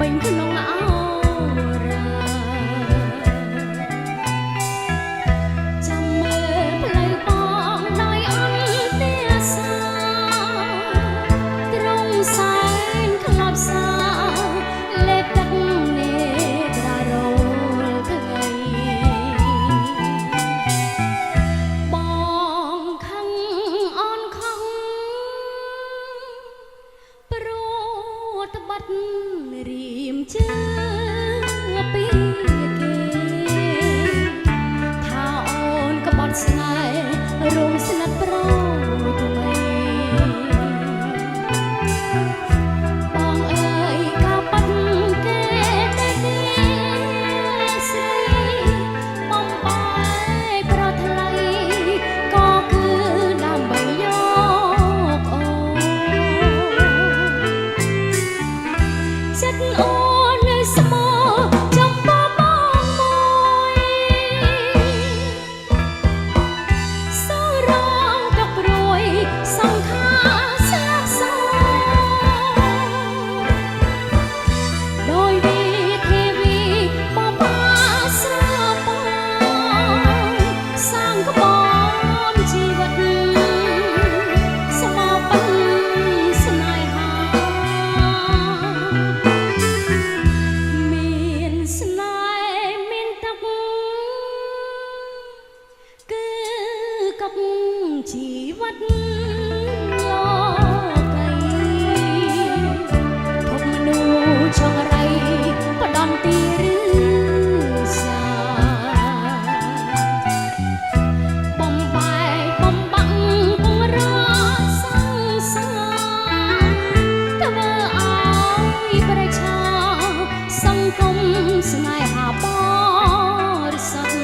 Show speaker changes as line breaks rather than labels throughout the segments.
ពេញក្នុងអរាចាំមើលផ្លូវបងដោយអន់ទាសាត្រង់សែនខ្លោចសាលេបទឹកនេត្ររលថ្ងៃបងខឹងអន់ខឹងព្រោះត្បិតរៀមជើពីគេថាអូនក្បត់ស្នេហ៍រួមស្និទ្ធប្រថ្មីបងអើយកាបាត់គេតែគេស្រីបំបាយប្រថ្លៃក៏គឺដើម្បីយកអូនចិត្តអូននៅស្មោចំពោះបងមួយសូររងទុកព្រួយសង្ខារស្លាប់សោដោយវិធីវីបបាស្របងសាងក្បនជីវិតស្មោបិនស្នេហាមានស្នេហ៍មានទឹកគឺកប់ជីវិតលោកីធំមនុស្សចង្រៃផ្ដំទីឬសាបំបែកបំបាក់ពងរត់សង្សារធ្វើឲ្យប្រឆាសង្គមស្នេហាបរិសុទ្ធ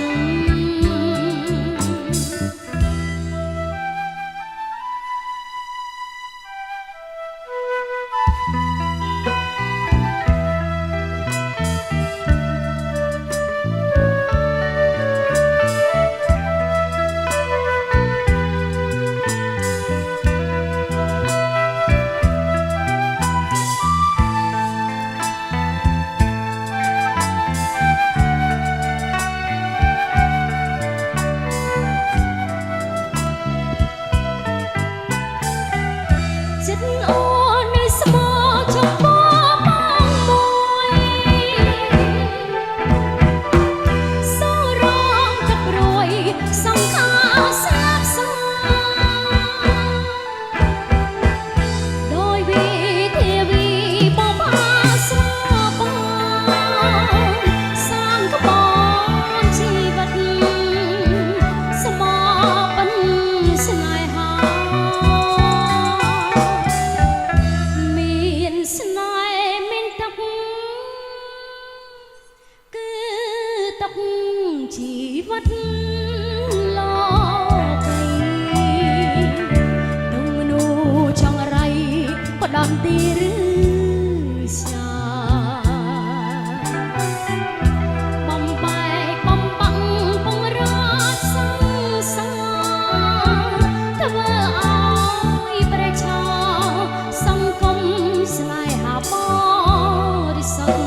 ចិត្តអូននៅស្មោចំពោះបងមួយសូររងទឹកព្រួយសង្ខារស្លាប់សោដោយវិធីវីបបាស្របងសាងក្បនជីវិតស្មោបិនស្នេហាមានស្នេហ៍មានទឹកគឺទឹកជីវិតលោកីដងមនុស្សចង្រៃផ្ដំទីឬសាបំបែកបំបាក់ពងរត់សង្សារធ្វើឲ្យប្រឆាសង្គមស្នេហាបរិសុទ្ធ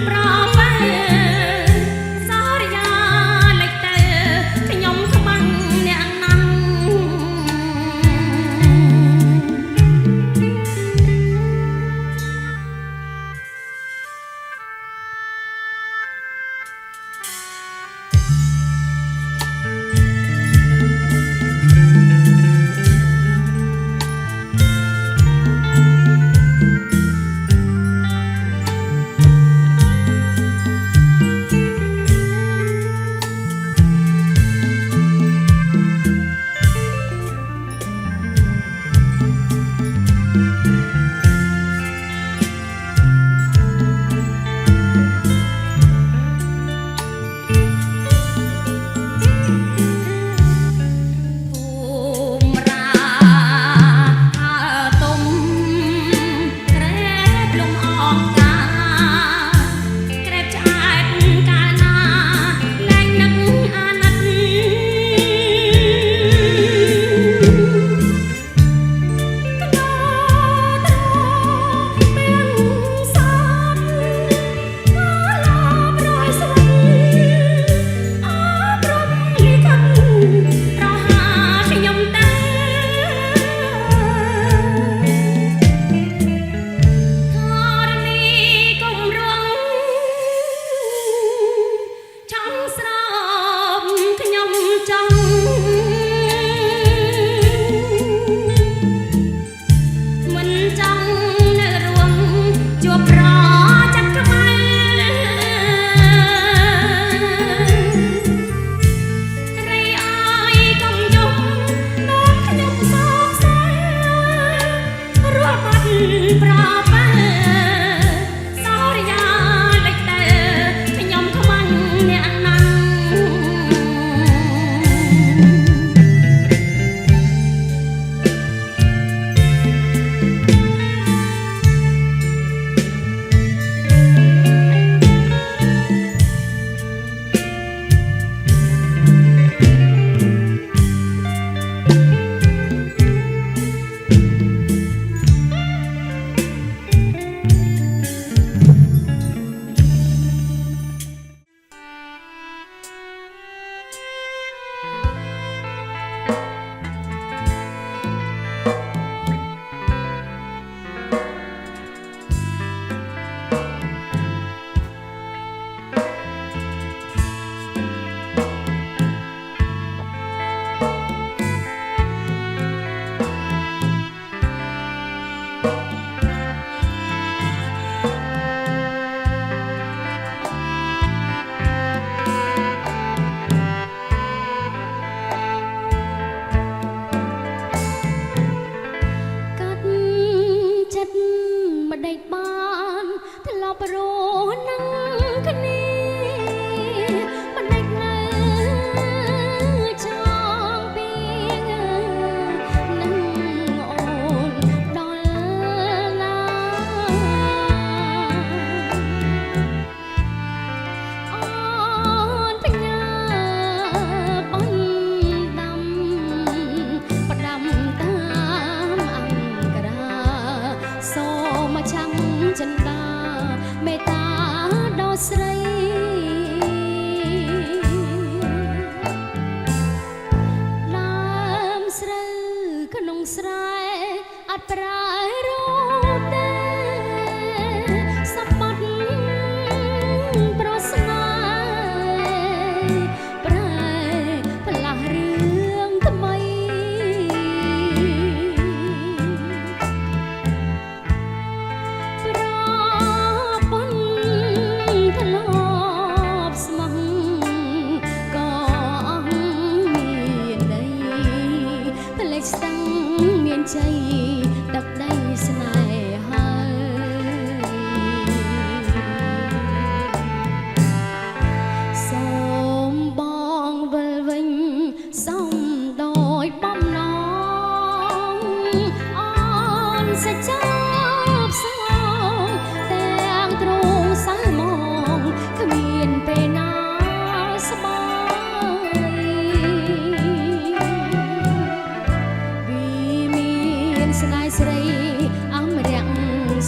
ប្របែសរិយាលេចទៅខ្ញុំក្បាំងអ្នកណាំ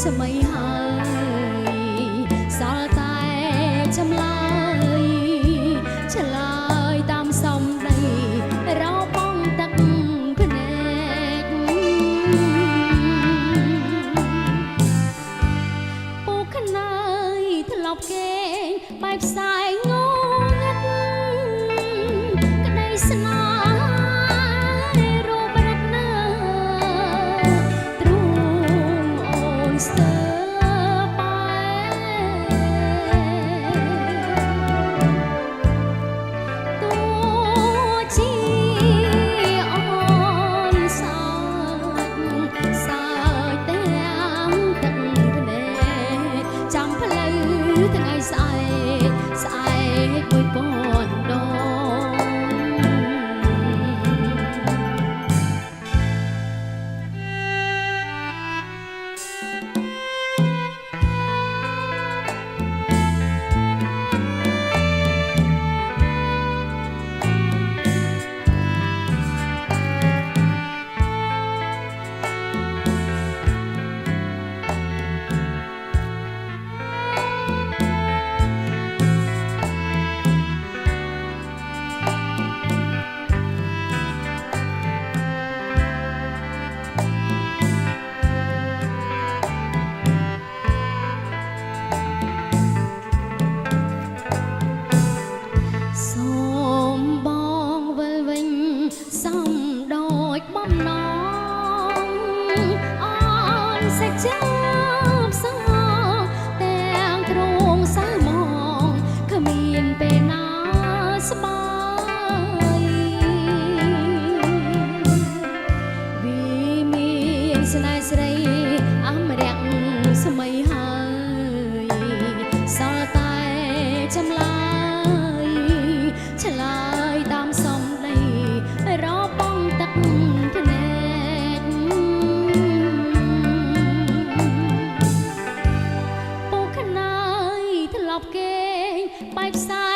សម័យហើយសល់តែ ប់គេងបែបផ្សាយងងឹតក្តីស្នេហ៍រੂបរិតណាទ្រូងអូនស្ទើបែទោះជាអូនសាច់ទាំងទឹកភ្នែកចាំផ្លូវថ្ងៃស្អែកស្អែកមួយពាន់ដងសូមបងវិលវិញសំដូចបំណងអូនសាច់ចាប់សងទាំងទ្រង់សៅហ្មងគ្មានពេលណាស្បាយវាមានស្នេហ៍ស្រីអមរៈស្មីហើយសល់តែចម្លើយឆ្លើយតាមសំដីរបងទឹកភ្នែកពូខ្នើយធ្លាប់គេងបែបផ្សា